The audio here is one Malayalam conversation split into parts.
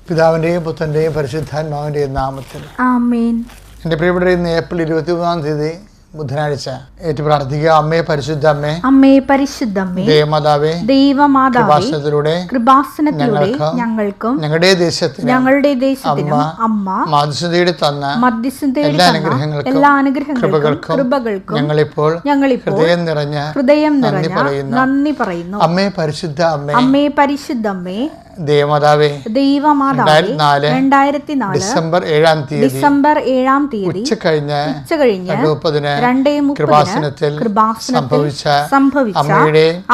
പിതാവിൻ്റെയും പുത്രൻ്റെയും പരിശുദ്ധാത്മാവിൻ്റെയും നാമത്തിൽ ആമേൻ. എൻ്റെ പ്രിയപ്പെട്ട ഇന്ന് ഏപ്രിൽ 23 ബുധനാഴ്ച ഏറ്റു പ്രാർത്ഥിക്കുക. അമ്മേ പരിശുദ്ധ അമ്മേ, അമ്മേ പരിശുദ്ധമ്മേ, ദേവമാതാവേ, ദൈവമാതാവേ, കൃപാസനത്തിലൂടെ ഞങ്ങൾക്കും ഞങ്ങളുടെ ദേശത്തിനും അമ്മ മധ്യസ്ഥതയുടെ തന്ന എല്ലാ അനുഗ്രഹങ്ങൾക്കും കൃപകൾക്കും ഞങ്ങളിപ്പോൾ ഹൃദയം നിറഞ്ഞ നന്ദി പറയുന്നു. അമ്മേ പരിശുദ്ധ അമ്മേ, അമ്മേ പരിശുദ്ധമ്മേ, ദൈവമാതാവേ, 2004 ഡിസംബർ 7 തീയതി ഉച്ചകഴിഞ്ഞ് 2:30 കൃപാസനത്തിൽ സംഭവിച്ച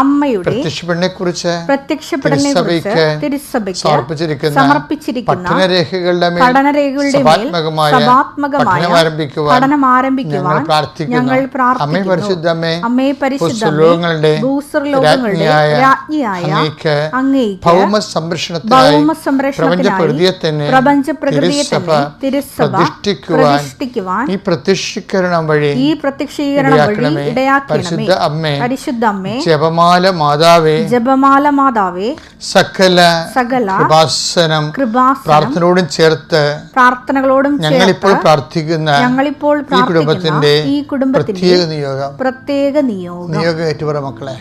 അമ്മയുടെ പ്രത്യക്ഷപ്പെടലിനെക്കുറിച്ച് തിരുസഭയ്ക്ക് സമർപ്പിച്ചിരിക്കുന്ന പഠനരേഖകളുടെ സഭാത്മകമായ പഠനം ആരംഭിക്കുവാൻ ഞങ്ങൾ പ്രാർത്ഥിക്കുന്നു. അമ്മേ പരിശുദ്ധമ്മേ, ഭൂസ്വർലോകങ്ങളുടെ രാജ്ഞിയായ അങ്ങേയ്ക്ക് പ്രപഞ്ചപ്രകൃതിയെ തിരുസഭ പ്രതിഷ്ഠിക്കുവാൻ ഈ പ്രത്യക്ഷീകരണം വഴി ഇടയാക്കണമേ. പരിശുദ്ധ അമ്മേ, ജപമാല മാതാവേ, സകല പ്രാർത്ഥനകളോടും ചേർത്ത് ഞങ്ങളിപ്പോൾ പ്രാർത്ഥിക്കുന്ന ഈ കുടുംബത്തിന്റെ പ്രത്യേക നിയോഗം ഏറ്റുപറ മക്കളെ.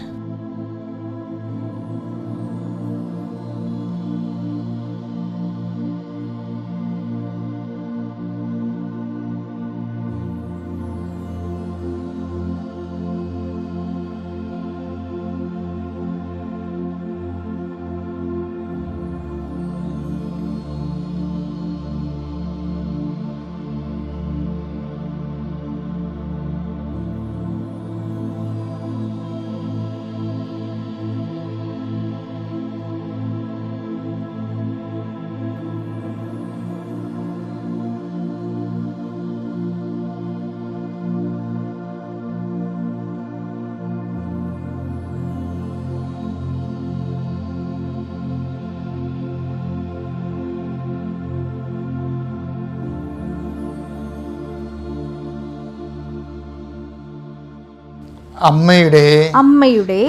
അമ്മയുടെ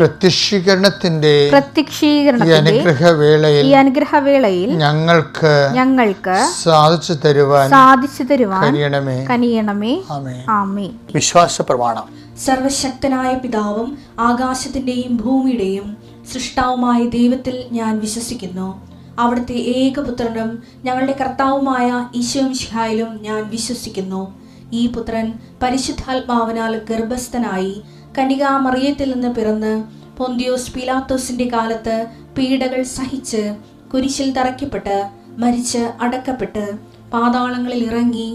പ്രത്യക്ഷീകരണത്തിന്റെ അനുഗ്രഹവേളയിൽ ഞങ്ങൾക്ക് സാധിച്ചു തരുവാൻ കനിയണമേ. ആമേൻ. വിശ്വാസ പ്രമാണം. സർവശക്തനായ പിതാവും ആകാശത്തിന്റെയും ഭൂമിയുടെയും സൃഷ്ടാവുമായ ദൈവത്തിൽ ഞാൻ വിശ്വസിക്കുന്നു. അവിടുത്തെ ഏകപുത്രനും ഞങ്ങളുടെ കർത്താവുമായ ഈശോമിശിഹായിലും ഞാൻ വിശ്വസിക്കുന്നു. ഈ പുത്രൻ പരിശുദ്ധാത്മാവിനാൽ ഗർഭസ്ഥനായി കന്യകാമറിയത്തിൽ നിന്ന് പിറന്ന് പൊന്തിയോസ് പീലാത്തോസിന്റെ കാലത്ത് പീഡകൾ സഹിച്ച് കുരിശിൽ തറയ്ക്കപ്പെട്ട് മരിച്ച് അടക്കപ്പെട്ട് പാതാളങ്ങളിൽ ഇറങ്ങി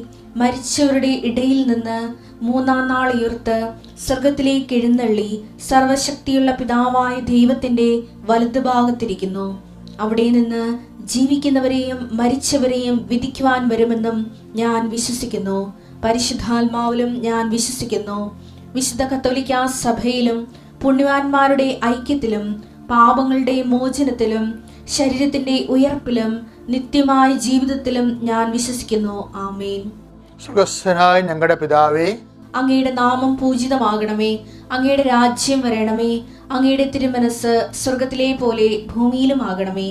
മരിച്ചവരുടെ ഇടയിൽ നിന്ന് 3-ാം നാൾ ഉയർത്ത് സ്വർഗത്തിലേക്ക് എഴുന്നള്ളി സർവശക്തിയുള്ള പിതാവായ ദൈവത്തിന്റെ വലതുഭാഗത്തിരിക്കുന്നു. അവിടെ നിന്ന് ജീവിക്കുന്നവരെയും മരിച്ചവരെയും വിധിക്കുവാൻ വരുമെന്നും ഞാൻ വിശ്വസിക്കുന്നു. പരിശുദ്ധാത്മാവിലും ഞാൻ വിശ്വസിക്കുന്നു. വിശുദ്ധ കത്തോലിക്കാ സഭയിലും പുണ്യവാന്മാരുടെ ഐക്യത്തിലും പാപങ്ങളുടെ മോചനത്തിലും ശരീരത്തിന്റെ ഉയർപ്പിലും നിത്യമായ ജീവിതത്തിലും ഞാൻ വിശ്വസിക്കുന്നു. ആമേൻ. സ്വർഗ്ഗസ്ഥനായ ഞങ്ങളുടെ പിതാവേ, അങ്ങയുടെ നാമം പൂജിതമാകണമേ. അങ്ങയുടെ രാജ്യം വരണമേ. അങ്ങയുടെ തിരുമനസ് സ്വർഗത്തിലെ പോലെ ഭൂമിയിലും ആകണമേ.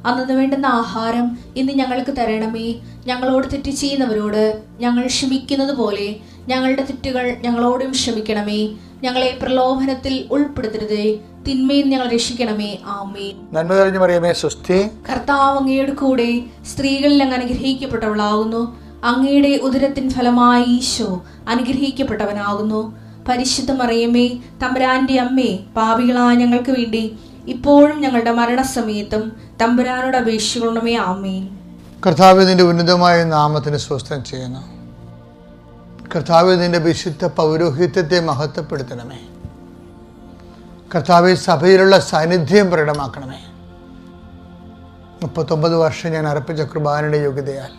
അന്നു വേണ്ടുന്ന ആഹാരം ഇന്ന് ഞങ്ങൾക്ക് തരണമേ. ഞങ്ങളോട് തെറ്റ് ചെയ്യുന്നവരോട് ഞങ്ങൾ ക്ഷമിക്കുന്നത് പോലെ ഞങ്ങളുടെ തെറ്റുകൾ ഞങ്ങളോടും ക്ഷമിക്കണമേ. ഞങ്ങളെ പ്രലോഭനത്തിൽ ഉൾപ്പെടുത്തരുതേ, തിന്മയിൽ ഞങ്ങൾ രക്ഷിക്കണമേ. ആമേൻ. നന്മ നിറഞ്ഞ മറിയമേ, സ്വസ്തി. കർത്താവ് അങ്ങയുടെ കൂടെ സ്ത്രീകളിൽ അങ്ങ് അനുഗ്രഹിക്കപ്പെട്ടവളാകുന്നു. അങ്ങയുടെ ഉദരത്തിൻ ഫലമായി ഈശോ അനുഗ്രഹിക്കപ്പെട്ടവനാകുന്നു. പരിശുദ്ധ മറിയമേ, തമ്പുരാന്റെ അമ്മേ, പാപികളായ ഞങ്ങൾക്ക് വേണ്ടി ഇപ്പോഴും ഞങ്ങളുടെ മരണസമയത്തും തമ്പുരാനോട് അപേക്ഷിക്കണമേ. ആമേൻ. കർത്താവേ, നിന്റെ ഉന്നതമായ നാമത്തിന് സ്വസ്ഥം ചെയ്യുന്നു. കർത്താവേ, നിന്റെ വിശുദ്ധ പൗരോഹിത്യത്തെ മഹത്വപ്പെടുത്തണമേ. കർത്താവേ, സഭയിലുള്ള സാന്നിധ്യം പ്രകടമാക്കണമേ. 39 വർഷം ഞാൻ അർപ്പിച്ച കുർബാനയുടെ യോഗ്യതയാൽ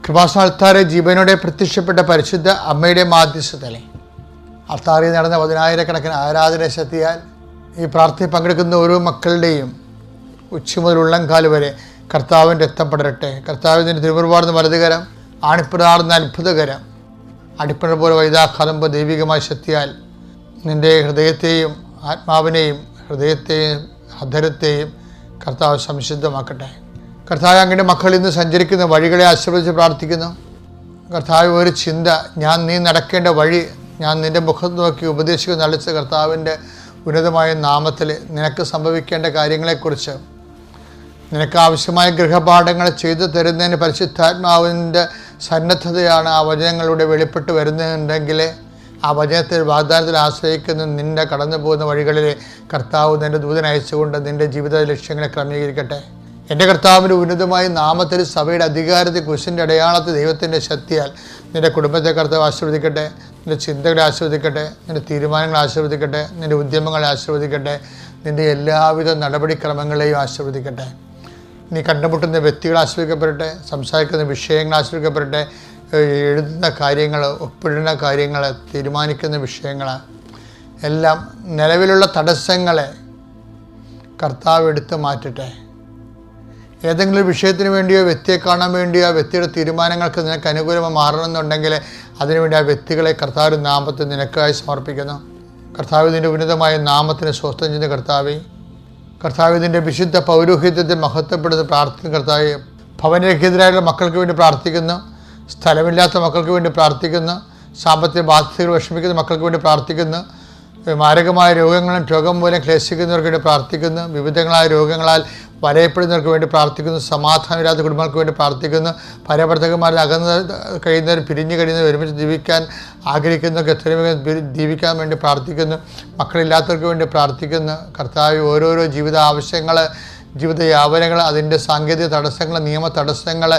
കൃപാസന ജീവനോടെ പ്രത്യക്ഷപ്പെട്ട പരിശുദ്ധ അമ്മയുടെ മാധ്യസ്ഥതയിലെ അൾത്താറിൽ നടന്ന 10,000-കണക്കിന് ആരാധന ശക്തിയാൽ ഈ പ്രാർത്ഥനയിൽ പങ്കെടുക്കുന്ന ഓരോ മക്കളുടെയും ഉച്ച മുതൽ ഉള്ളംകാല് വരെ കർത്താവിൻ്റെ രക്തം പടരട്ടെ. കർത്താവിൻ്റെ തിരുമുറുപാടുന്ന വലതുകരം, ആണിപ്പിടാർന്ന അത്ഭുതകരം, അടിപ്പിണർ പോലെ വൈദാഘാതം പോലെ ദൈവികമായ ശക്തിയാൽ നിൻ്റെ ഹൃദയത്തെയും ആത്മാവിനെയും ഹൃദയത്തെയും അധരത്തെയും കർത്താവ് സംശുദ്ധമാക്കട്ടെ. കർത്താവ്, അങ്ങയുടെ മക്കൾ ഇന്ന് സഞ്ചരിക്കുന്ന വഴികളെ ആശീർവദിച്ച് പ്രാർത്ഥിക്കുന്നു. കർത്താവ്, ഒരു ചിന്ത, നീ നടക്കേണ്ട വഴി ഞാൻ നിൻ്റെ മുഖത്ത് നോക്കി ഉപദേശിക്കുന്ന അളിച്ച കർത്താവിൻ്റെ ഉന്നതമായ നാമത്തിൽ നിനക്ക് സംഭവിക്കേണ്ട കാര്യങ്ങളെക്കുറിച്ച്, നിനക്ക് ആവശ്യമായ ഗൃഹപാഠങ്ങൾ ചെയ്തു തരുന്നതിന് പരിശുദ്ധാത്മാവിൻ്റെ സന്നദ്ധതയാണ് ആ വചനങ്ങളിലൂടെ വെളിപ്പെട്ട് വരുന്നുണ്ടെങ്കിൽ ആ വചനത്തിൽ വാഗ്ദാനത്തിൽ ആശ്രയിക്കുന്ന നിൻ്റെ കടന്നു പോകുന്ന വഴികളിൽ കർത്താവ് നിൻ്റെ ദൂതൻ അയച്ചുകൊണ്ട് നിൻ്റെ ജീവിത ലക്ഷ്യങ്ങളെ ക്രമീകരിക്കട്ടെ. എൻ്റെ കർത്താവിൻ്റെ ഉന്നതമായ നാമത്തിൽ സഭയുടെ അധികാരത്തിൽ കുരിശിൻ്റെ അടയാളത്തിൽ ദൈവത്തിൻ്റെ ശക്തിയാൽ നിൻ്റെ കുടുംബത്തെ കർത്താവ് ആശീർവദിക്കട്ടെ, നിൻ്റെ ചിന്തകളെ ആശീർവദിക്കട്ടെ, നിൻ്റെ തീരുമാനങ്ങളെ ആശീർവദിക്കട്ടെ, നിൻ്റെ ഉദ്യമങ്ങളെ ആശീർവദിക്കട്ടെ, നിൻ്റെ എല്ലാവിധ നടപടിക്രമങ്ങളെയും ആശീർവദിക്കട്ടെ. നീ കണ്ടുമുട്ടുന്ന വ്യക്തികൾ ആശ്രയിക്കപ്പെടട്ടെ, സംസാരിക്കുന്ന വിഷയങ്ങൾ ആശ്രയിക്കപ്പെടട്ടെ, എഴുതുന്ന കാര്യങ്ങൾ, ഒപ്പിടുന്ന കാര്യങ്ങൾ, തീരുമാനിക്കുന്ന വിഷയങ്ങൾ എല്ലാം നിലവിലുള്ള തടസ്സങ്ങളെ കർത്താവ് എടുത്ത് മാറ്റട്ടെ. ഏതെങ്കിലും ഒരു വിഷയത്തിന് വേണ്ടിയോ വ്യക്തിയെ കാണാൻ വേണ്ടിയോ ആ വ്യക്തിയുടെ തീരുമാനങ്ങൾക്ക് നിനക്ക് അനുകൂലമായി മാറണമെന്നുണ്ടെങ്കിൽ അതിനുവേണ്ടി ആ വ്യക്തികളെ കർത്താവിൻ്റെ നാമത്തിൽ നിനക്കായി സമർപ്പിക്കുന്നു. കർത്താവ് ഇതിൻ്റെ ഉന്നതമായ നാമത്തിന് സ്വസ്ഥം ചെയ്യുന്ന കർത്താവ് ഇതിൻ്റെ വിശുദ്ധ പൗരോഹിത്യത്തെ മഹത്വപ്പെടുന്ന പ്രാർത്ഥിക്കുന്ന കർത്താവ്, ഭവനരഹിതരായുള്ള മക്കൾക്ക് വേണ്ടി പ്രാർത്ഥിക്കുന്നു, സ്ഥലമില്ലാത്ത മക്കൾക്ക് വേണ്ടി പ്രാർത്ഥിക്കുന്നു, സാമ്പത്തിക ബാധ്യതകൾ വിഷമിക്കുന്ന മക്കൾക്ക് വേണ്ടി പ്രാർത്ഥിക്കുന്നു, മാരകമായ രോഗം മൂലം ക്ലേശിക്കുന്നവർക്ക് വേണ്ടി പ്രാർത്ഥിക്കുന്നു, വിവിധങ്ങളായ രോഗങ്ങളാൽ വലയപ്പെടുന്നവർക്ക് വേണ്ടി പ്രാർത്ഥിക്കുന്നു, സമാധാനമില്ലാത്ത കുടുംബങ്ങൾക്ക് വേണ്ടി പ്രാർത്ഥിക്കുന്നു, ഭാര്യാഭർത്താക്കന്മാരിൽ അകന്ന് കഴിയുന്നവർ, പിരിഞ്ഞു കഴിയുന്നവർ, ഒരുമിച്ച് ജീവിക്കാൻ ആഗ്രഹിക്കുന്നവർക്ക് എത്രയും വേഗം ജീവിക്കാൻ വേണ്ടി പ്രാർത്ഥിക്കുന്നു, മക്കളില്ലാത്തവർക്ക് വേണ്ടി പ്രാർത്ഥിക്കുന്നു. കർത്താവ്, ഓരോരോ ജീവിത ആവശ്യങ്ങൾ, ജീവിത യാതനകൾ, അതിൻ്റെ സാങ്കേതിക തടസ്സങ്ങൾ, നിയമ തടസ്സങ്ങൾ,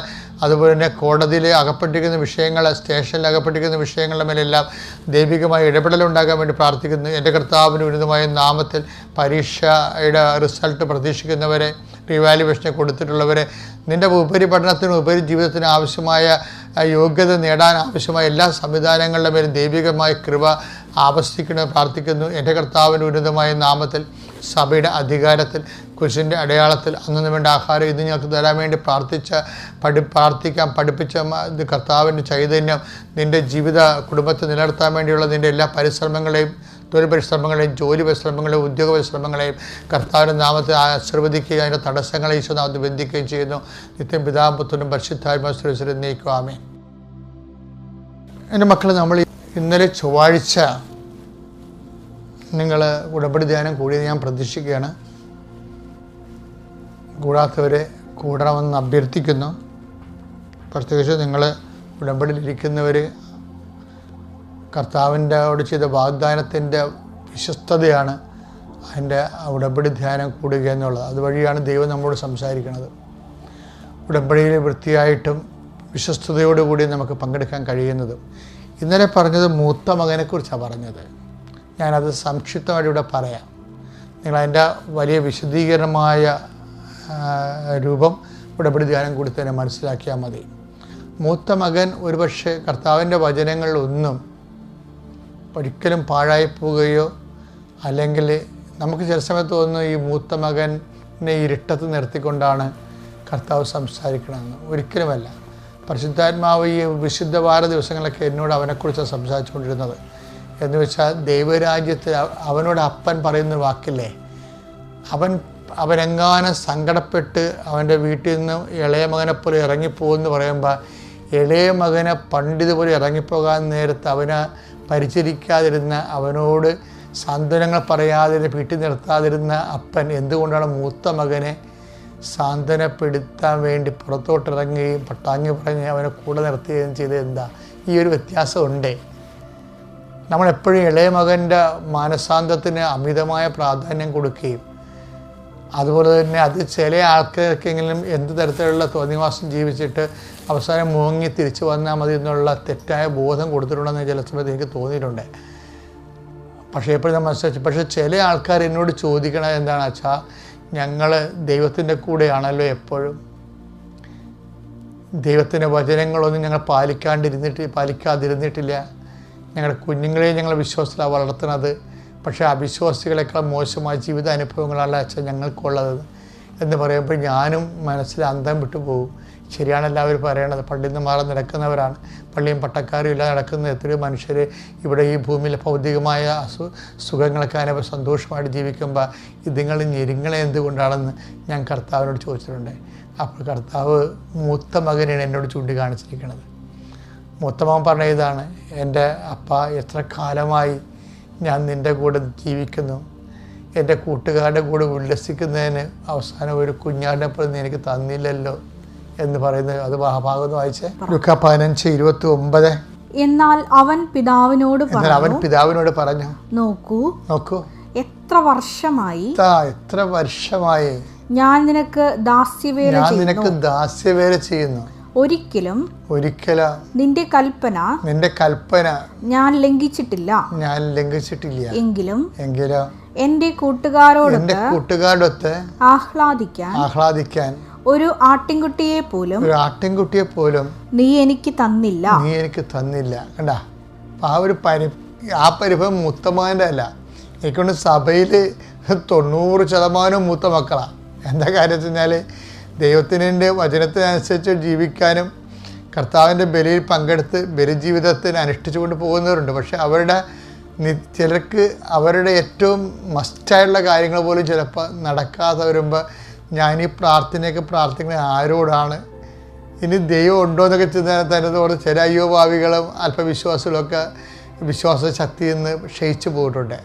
അതുപോലെ തന്നെ കോടതിയിൽ അകപ്പെട്ടിരിക്കുന്ന വിഷയങ്ങൾ, സ്റ്റേഷനിൽ അകപ്പെട്ടിരിക്കുന്ന വിഷയങ്ങളുടെ മേലെല്ലാം ദൈവികമായ ഇടപെടലുണ്ടാകാൻ വേണ്ടി പ്രാർത്ഥിക്കുന്നു. എൻ്റെ കർത്താവിൻ്റെ ഉന്നതമായ നാമത്തിൽ പരീക്ഷയുടെ റിസൾട്ട് പ്രതീക്ഷിക്കുന്നവരെ, റിവാലുവേഷനെ കൊടുത്തിട്ടുള്ളവരെ, നിൻ്റെ ഉപരിപഠനത്തിനും ഉപരി ജീവിതത്തിന് ആവശ്യമായ യോഗ്യത നേടാൻ ആവശ്യമായ എല്ലാ സംവിധാനങ്ങളുടെ മേലും ദൈവികമായ കൃപ ആവസിക്കണമെന്ന് പ്രാർത്ഥിക്കുന്നു. എൻ്റെ കർത്താവിൻ്റെ ഉന്നതമായ നാമത്തിൽ സഭയുടെ അധികാരത്തിൽ കുരിശിൻ്റെ അടയാളത്തിൽ അന്നു വേണ്ട ആഹാരം ഇത് ഞങ്ങൾക്ക് തരാൻ വേണ്ടി പ്രാർത്ഥിക്കാൻ പഠിപ്പിച്ച കർത്താവിൻ്റെ ചൈതന്യം നിൻ്റെ ജീവിത കുടുംബത്തെ നിലനിർത്താൻ വേണ്ടിയുള്ള നിൻ്റെ എല്ലാ പരിശ്രമങ്ങളെയും, തൊഴിൽ പരിശ്രമങ്ങളെയും, ജോലി പരിശ്രമങ്ങളെയും, ഉദ്യോഗ പരിശ്രമങ്ങളെയും കർത്താവിൻ്റെ നാമത്തിൽ ആശീർവദിക്കുകയും അതിൻ്റെ തടസ്സങ്ങളെ ഈശോനാമത്തിൽ ബന്ധിക്കുകയും ചെയ്യുന്നു. നിത്യം പിതാവും പുത്രനും പരിശുദ്ധാത്മാവിലും എന്നേക്കും ആമേൻ. എൻ്റെ മക്കൾ, നമ്മൾ ഇന്നലെ ചൊവ്വാഴ്ച നിങ്ങൾ ഉടമ്പടി ധ്യാനം കൂടിയത് ഞാൻ പ്രതീക്ഷിക്കുകയാണ്. കൂടാത്തവരെ കൂടണമെന്ന് അഭ്യർത്ഥിക്കുന്നു. പ്രത്യേകിച്ച് നിങ്ങൾ ഉടമ്പടിയിലിരിക്കുന്നവർ കർത്താവിൻ്റെയോട് ചെയ്ത വാഗ്ദാനത്തിൻ്റെ വിശ്വസ്തതയാണ് അതിൻ്റെ ഉടമ്പടി ധ്യാനം കൂടുക എന്നുള്ളത്. അതുവഴിയാണ് ദൈവം നമ്മോട് സംസാരിക്കുന്നത്. ഉടമ്പടിയിൽ വൃത്തിയായിട്ടും വിശ്വസ്തയോടുകൂടി നമുക്ക് പങ്കെടുക്കാൻ കഴിയുന്നത്. ഇന്നലെ പറഞ്ഞത് മൂത്ത മകനെക്കുറിച്ചാണ് പറഞ്ഞത്. ഞാനത് സംക്ഷിപ്തമായിട്ട് ഇവിടെ പറയാം. നിങ്ങളതിൻ്റെ വലിയ വിശദീകരണമായ രൂപം ഉടമ്പടി ധ്യാനം കൂടി തന്നെ മനസ്സിലാക്കിയാൽ മതി. മൂത്ത മകൻ ഒരുപക്ഷെ കർത്താവിൻ്റെ വചനങ്ങളിലൊന്നും ഒരിക്കലും പാഴായി പോവുകയോ, അല്ലെങ്കിൽ നമുക്ക് ചില സമയത്ത് തോന്നുന്നു ഈ മൂത്ത മകനെ ഇരുട്ടത്ത് നിർത്തിക്കൊണ്ടാണ് കർത്താവ് സംസാരിക്കണമെന്ന്. ഒരിക്കലുമല്ല. പരിശുദ്ധാത്മാവ് ഈ വിശുദ്ധ വാര ദിവസങ്ങളൊക്കെ എന്നോട് അവനെക്കുറിച്ചാണ് സംസാരിച്ചുകൊണ്ടിരുന്നത്. എന്ന് വെച്ചാൽ ദൈവരാജ്യത്തിൽ അവനോട് അപ്പൻ പറയുന്ന വാക്കില്ലേ, അവനെങ്ങാനും സങ്കടപ്പെട്ട് അവൻ്റെ വീട്ടിൽ നിന്ന് ഇളയ മകനെപ്പോലെ ഇറങ്ങിപ്പോകുമെന്ന് പറയുമ്പോൾ, ഇളയ മകനെ പണ്ടിതുപോലെ ഇറങ്ങിപ്പോകാൻ നേരത്ത് അവനെ പരിചരിക്കാതിരുന്ന, അവനോട് സാന്ത്വനങ്ങൾ പറയാതിരുന്ന, വീട്ടിൽ നിർത്താതിരുന്ന അപ്പൻ എന്തുകൊണ്ടാണ് മൂത്ത മകനെ സാന്ത്വനപ്പെടുത്താൻ വേണ്ടി പുറത്തോട്ടിറങ്ങുകയും പട്ടാങ്ങി പറഞ്ഞ് അവനെ കൂടെ നിർത്തുകയും ചെയ്തത്? എന്താ ഈ ഒരു വ്യത്യാസമുണ്ടേ? നമ്മളെപ്പോഴും ഇളയ മകൻ്റെ മാനസാന്തത്തിന് അമിതമായ പ്രാധാന്യം കൊടുക്കുകയും, അതുപോലെ തന്നെ അത് ചില ആൾക്കാർക്കെങ്കിലും എന്ത് തരത്തിലുള്ള തോന്നിവാസം ജീവിച്ചിട്ട് അവസാനം മുങ്ങി തിരിച്ചു വന്നാൽ മതി എന്നുള്ള തെറ്റായ ബോധം കൊടുത്തിട്ടുണ്ടെന്ന് ചില സമയത്ത് എനിക്ക് തോന്നിയിട്ടുണ്ട്. പക്ഷേ എപ്പോഴും ഞാൻ മനസ്സിലാക്കി. പക്ഷേ ചില ആൾക്കാർ എന്നോട് ചോദിക്കണത് എന്താണെന്ന് വെച്ചാൽ, ഞങ്ങൾ ദൈവത്തിൻ്റെ കൂടെയാണല്ലോ എപ്പോഴും, ദൈവത്തിൻ്റെ വചനങ്ങളൊന്നും ഞങ്ങൾ പാലിക്കാതിരുന്നിട്ടില്ല, ഞങ്ങളുടെ കുഞ്ഞുങ്ങളെ ഞങ്ങൾ വിശ്വാസത്തിലാണ് വളർത്തുന്നത്, പക്ഷേ അവിശ്വാസികളെക്കാൾ മോശമായ ജീവിത അനുഭവങ്ങളാണ് അച്ഛൻ ഞങ്ങൾക്കുള്ളത് എന്ന് പറയുമ്പോൾ ഞാനും മനസ്സിൽ അന്തം വിട്ടു പോകും. ശരിയാണ് എല്ലാവരും പറയണത്. പള്ളിയിൽ നിന്ന് മാറി നടക്കുന്നവരാണ്, പള്ളിയും പട്ടക്കാരും ഇല്ലാതെ നടക്കുന്ന എത്രയോ മനുഷ്യർ ഇവിടെ ഈ ഭൂമിയിൽ ഭൗതികമായ സുഖങ്ങളൊക്കെ അതിനെ സന്തോഷമായിട്ട് ജീവിക്കുമ്പോൾ ഇതുങ്ങൾ ഞെരുങ്ങളെ എന്തുകൊണ്ടാണെന്ന് ഞാൻ കർത്താവിനോട് ചോദിച്ചിട്ടുണ്ട്. അപ്പോൾ കർത്താവ് മൂത്ത മകനാണ് എന്നോട് ചൂണ്ടിക്കാണിച്ചിരിക്കുന്നത്. മൂത്ത മകൻ പറഞ്ഞ ഇതാണ്, എൻ്റെ അപ്പ, എത്ര കാലമായി ഞാൻ നിൻ്റെ കൂടെ ജീവിക്കുന്നു, എൻ്റെ കൂട്ടുകാരുടെ കൂടെ ഉല്ലസിക്കുന്നതിന് അവസാനം ഒരു കുഞ്ഞാടിനെ പോലും നീ എനിക്ക് തന്നില്ലല്ലോ എന്ന് പറയുന്നത്. അത് ഭാഗം വായിച്ചേ. ലുക്കാ 15:29. എന്നാൽ അവൻ പിതാവിനോട് പറഞ്ഞു, നോക്കൂ എത്ര വർഷമായി ഞാൻ നിനക്ക് ദാസ്യവേല ചെയ്യുന്നു. ഒരിക്കലും നിന്റെ കൽപ്പന ഞാൻ ലംഘിച്ചിട്ടില്ല. എങ്കിലും എന്റെ കൂട്ടുകാരോടൊത്ത് ആഹ്ലാദിക്കാൻ ഒരു ആട്ടിൻകുട്ടിയെ പോലും നീ എനിക്ക് തന്നില്ല. കണ്ടാ, ആ പരിഭവം മൂത്തമാൻ്റെ അല്ല. എനിക്കൊണ്ട് സഭയിൽ 90% മൂത്ത മക്കളാണ്. എന്താ കാര്യം വെച്ച് കഴിഞ്ഞാൽ ദൈവത്തിൻ്റെ വചനത്തിനനുസരിച്ച് ജീവിക്കാനും കർത്താവിൻ്റെ ബലിയിൽ പങ്കെടുത്ത് ബലിജീവിതത്തിന് അനുഷ്ഠിച്ചുകൊണ്ട് പോകുന്നവരുണ്ട്. പക്ഷെ ചിലർക്ക് അവരുടെ ഏറ്റവും മസ്റ്റായിട്ടുള്ള കാര്യങ്ങൾ പോലും ചിലപ്പോൾ നടക്കാതെ വരുമ്പോൾ ഞാനീ പ്രാർത്ഥിക്കുന്നത് ആരോടാണ്, ഇനി ദൈവം ഉണ്ടോ എന്നൊക്കെ തന്നെ ചില അയ്യോഭാവികളും അല്പവിശ്വാസികളൊക്കെ വിശ്വാസ ശക്തിയിൽ നിന്ന് ക്ഷയിച്ചു പോയിട്ടുണ്ട്.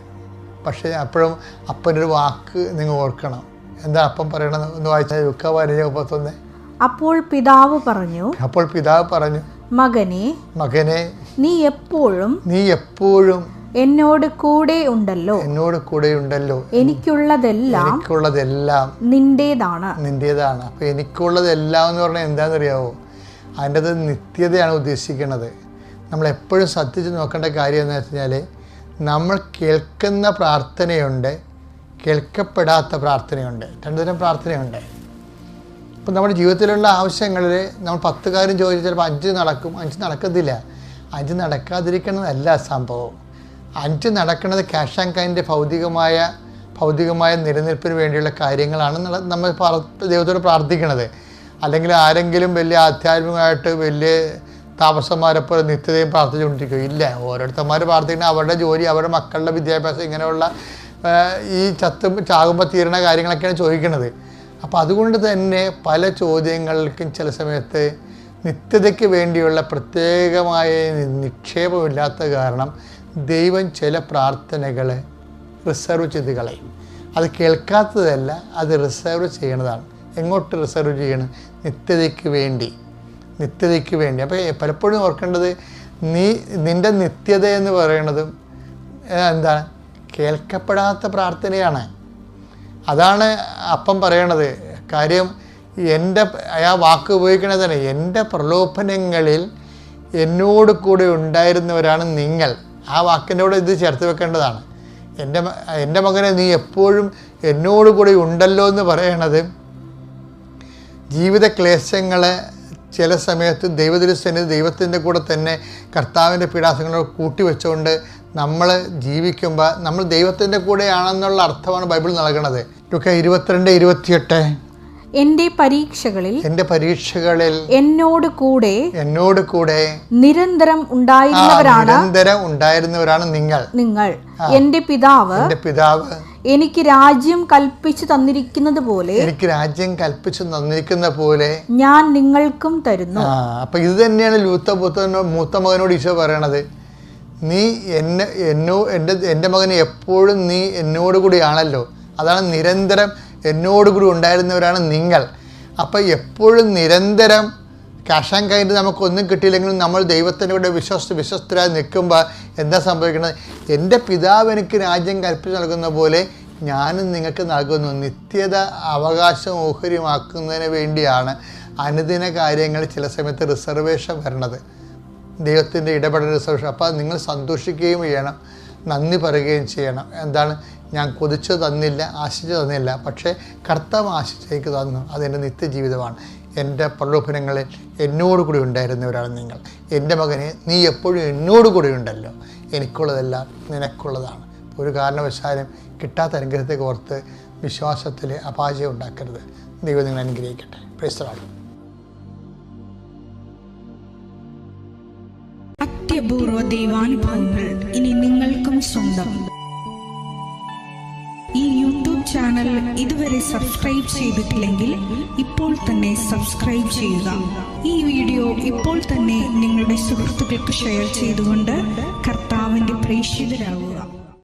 പക്ഷേ അപ്പോഴും അപ്പനൊരു വാക്ക് നിങ്ങൾ ഓർക്കണം. എന്താ അപ്പം പറയണത് ഒന്ന് വായിച്ചാൽ ലുക്കാ 15:31. അപ്പോൾ പിതാവ് പറഞ്ഞു, മകനെ നീ എപ്പോഴും എന്നോട് കൂടെ ഉണ്ടല്ലോ. എനിക്കുള്ളതെല്ലാം നിന്റേതാണ്. അപ്പൊ എനിക്കുള്ളതെല്ലാം എന്ന് പറഞ്ഞാൽ എന്താണെന്നറിയാവോ? അതിൻ്റെ അത് നിത്യതയാണ് ഉദ്ദേശിക്കുന്നത്. നമ്മൾ എപ്പോഴും ശ്രദ്ധിച്ച് നോക്കേണ്ട കാര്യം എന്ന് വെച്ച് കഴിഞ്ഞാൽ നമ്മൾ കേൾക്കുന്ന പ്രാർത്ഥനയുണ്ട്, കേൾക്കപ്പെടാത്ത പ്രാർത്ഥനയുണ്ട്. 2 തരം പ്രാർത്ഥനയുണ്ട്. ഇപ്പം നമ്മുടെ ജീവിതത്തിലുള്ള ആവശ്യങ്ങളിൽ നമ്മൾ 10 കാര്യം ചോദിച്ചാൽ ചിലപ്പോൾ 5 നടക്കും, 5 നടക്കത്തില്ല. 5 നടക്കാതിരിക്കണമെന്നല്ല സംഭവം. 5 നടക്കുന്നത് ക്യാഷ് ആൻഡ് കൈൻ്റെ ഭൗതികമായ നിലനിൽപ്പിന് വേണ്ടിയുള്ള കാര്യങ്ങളാണ് നമ്മൾ ദൈവത്തോട് പ്രാർത്ഥിക്കുന്നത്. അല്ലെങ്കിൽ ആരെങ്കിലും വലിയ ആധ്യാത്മികമായിട്ട് വലിയ താമസന്മാരെപ്പോലെ നിത്യതയും പ്രാർത്ഥിച്ചുകൊണ്ടിരിക്കും. ഇല്ല, ഓരോരുത്തന്മാർ പ്രാർത്ഥിക്കുന്നത് അവരുടെ ജോലി, അവരുടെ മക്കളുടെ വിദ്യാഭ്യാസം, ഇങ്ങനെയുള്ള ഈ ചാകുമ്പോൾ തീരണ കാര്യങ്ങളൊക്കെയാണ് ചോദിക്കുന്നത്. അപ്പോൾ അതുകൊണ്ട് തന്നെ പല ചോദ്യങ്ങൾക്കും ചില സമയത്ത് നിത്യതയ്ക്ക് വേണ്ടിയുള്ള പ്രത്യേകമായ നിക്ഷേപമില്ലാത്ത കാരണം ദൈവം ചില പ്രാർത്ഥനകൾ റിസർവ് ചെയ്ത് കളയും. അത് കേൾക്കാത്തതല്ല, അത് റിസർവ് ചെയ്യണതാണ്. എങ്ങോട്ട് റിസർവ് ചെയ്യണം? നിത്യതയ്ക്ക് വേണ്ടി. അപ്പോൾ പലപ്പോഴും ഓർക്കേണ്ടത് നിൻ്റെ നിത്യത എന്ന് പറയുന്നതും എന്താണ്? കേൾക്കപ്പെടാത്ത പ്രാർത്ഥനയാണ്. അതാണ് അപ്പം പറയണത്. കാര്യം ആ വാക്ക് ഉപയോഗിക്കണത് തന്നെ, എൻ്റെ പ്രലോഭനങ്ങളിൽ എന്നോട് കൂടെ ഉണ്ടായിരുന്നവരാണ് നിങ്ങൾ. ആ വാക്കിൻ്റെ കൂടെ ഇത് ചേർത്ത് വെക്കേണ്ടതാണ്. എൻ്റെ മകനെ നീ എപ്പോഴും എന്നോട് കൂടെ ഉണ്ടല്ലോ എന്ന് പറയണത് ജീവിത ക്ലേശങ്ങളെ ചില സമയത്ത് ദൈവത്തിൻ്റെ കൂടെ തന്നെ കർത്താവിൻ്റെ പീഡാസങ്ങളോട് കൂട്ടിവെച്ചുകൊണ്ട് നമ്മൾ ജീവിക്കുമ്പോൾ നമ്മൾ ദൈവത്തിൻ്റെ കൂടെയാണെന്നുള്ള അർത്ഥമാണ് ബൈബിൾ നൽകുന്നത്. ലുക്കാ 22:28. എൻ്റെ പരീക്ഷകളിൽ എന്നോട് കൂടെ നിരന്തരം ഉണ്ടായിരുന്നവരാണ് നിങ്ങൾ. എൻ്റെ പിതാവ് എനിക്ക് രാജ്യം കൽപ്പിച്ചു തന്നിരിക്കുന്നത് പോലെ ഞാൻ നിങ്ങൾക്കും തരുന്നു. അപ്പൊ ഇത് തന്നെയാണ് മൂത്ത മകനോട് ഈശോ പറയണത്. നീ എൻ്റെ മകന് എപ്പോഴും നീ എന്നോട് കൂടിയാണല്ലോ. അതാണ് നിരന്തരം എന്നോടുകൂടി ഉണ്ടായിരുന്നവരാണ് നിങ്ങൾ. അപ്പം എപ്പോഴും നിരന്തരം ക്യാഷ് ആൻഡ് കൈൻഡ് നമുക്കൊന്നും കിട്ടിയില്ലെങ്കിലും നമ്മൾ ദൈവത്തിൻ്റെ കൂടെ വിശ്വസ്തരായി നിൽക്കുമ്പോൾ എന്താ സംഭവിക്കുന്നത്? എൻ്റെ പിതാവ് എനിക്ക് രാജ്യം കൽപ്പിച്ച് നൽകുന്ന പോലെ ഞാനും നിങ്ങൾക്ക് നൽകുന്നു. നിത്യത അവകാശം ഓഹരിമാക്കുന്നതിന് വേണ്ടിയാണ് അനുദിന കാര്യങ്ങൾ ചില സമയത്ത് റിസർവേഷൻ വരണത്. ദൈവത്തിൻ്റെ ഇടപെടൽ റിസർവേഷൻ. അപ്പോൾ നിങ്ങൾ സന്തോഷിക്കുകയും ചെയ്യണം, നന്ദി പറയുകയും ചെയ്യണം. എന്താണ്? ഞാൻ കൊതിച്ചു തന്നില്ല, ആശിച്ചു തന്നില്ല, പക്ഷേ കർത്താവ് ആശിച്ചേക്ക് തന്നു. അതെൻ്റെ നിത്യജീവിതമാണ്. എൻ്റെ പ്രലോഭനങ്ങളിൽ എന്നോട് കൂടി ഉണ്ടായിരുന്നവരാണ് നിങ്ങൾ. എൻ്റെ മകനെ നീ എപ്പോഴും എന്നോട് കൂടി ഉണ്ടല്ലോ. എനിക്കുള്ളതെല്ലാം നിനക്കുള്ളതാണ്. ഒരു കാരണവശാലും കിട്ടാത്ത അനുഗ്രഹത്തെ ഓർത്ത് വിശ്വാസത്തിൽ അപാചയം ഉണ്ടാക്കരുത്. ദൈവം നിങ്ങൾ അനുഗ്രഹിക്കട്ടെ. Praise the Lord. അത്യപൂർവ ദൈവാനുഭവങ്ങൾ ഇനി നിങ്ങൾക്കും സ്വന്തം. ഈ യൂട്യൂബ് ചാനൽ ഇതുവരെ സബ്സ്ക്രൈബ് ചെയ്തിട്ടില്ലെങ്കിൽ ഇപ്പോൾ തന്നെ സബ്സ്ക്രൈബ് ചെയ്യുക. ഈ വീഡിയോ ഇപ്പോൾ തന്നെ നിങ്ങളുടെ സുഹൃത്തുക്കൾക്ക് ഷെയർ ചെയ്തുകൊണ്ട് കർത്താവിൻ്റെ പ്രേക്ഷിതരാകുക.